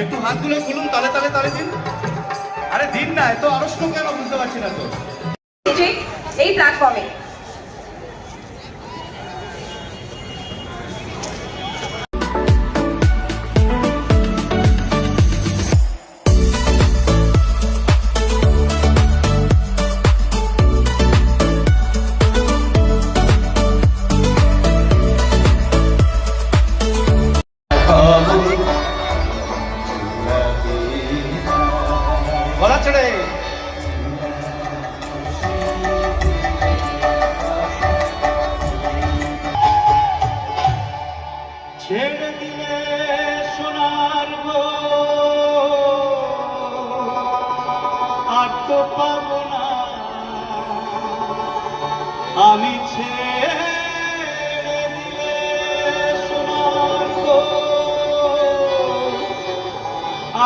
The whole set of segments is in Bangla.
একটু হাতগুলো খুলুন, তালে তালে তালে দিন। আরে দিন না, এত আড়ষ্ট কেন বুঝতে পারছি না তো। এই প্ল্যাটফর্মে গলা ছেড়ে ছেড়ে দিলে সোনার গো, আর তো পাবো না আমি। ছেড়ে দিলে সোনার গো,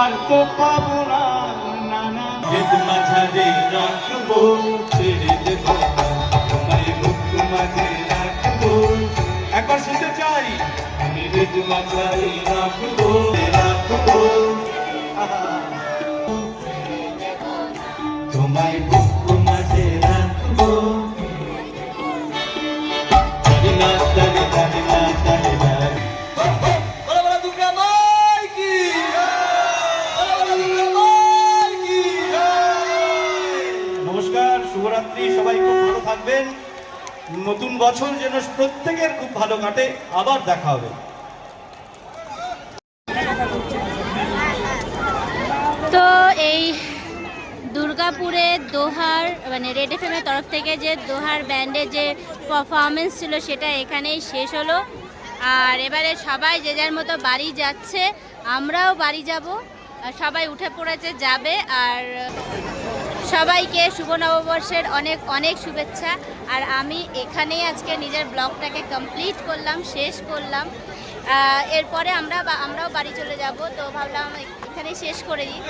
আর তো পাবো না। নানা মাঝারে রাখবো, ছেড়ে দেবো তোমায় মুখ মাঝে রাখবো। একবার শুনতে চাই, আমি হৃদ মাঝারে রাখবো রাখবো, তোমায় বুক মাঝে রাখবো। না জানি জানি না জানি না। নমস্কার, শুভরাত্রি। সবাই খুব ভালো থাকবেন। নতুন বছর যেন প্রত্যেকের খুব ভালো কাটে। আবার দেখা হবে। তো এই দুর্গাপুরে দোহার মানে রেড এফএমের তরফ থেকে যে দোহার ব্যান্ডের যে পারফরমেন্স ছিল সেটা এখানেই শেষ হলো। আর এবারে সবাই যে যার মতো বাড়ি যাচ্ছে, আমরাও বাড়ি যাব। সবাই উঠে পড়েছে যাবে। আর সবাইকে শুভ নববর্ষের অনেক অনেক শুভেচ্ছা। আর আমি এখানেই আজকে নিজের ব্লগটাকে কমপ্লিট করলাম, শেষ করলাম। এরপরে আমরাও বাড়ি চলে যাব। তো ভাবলাম এখানেই শেষ করে দিই।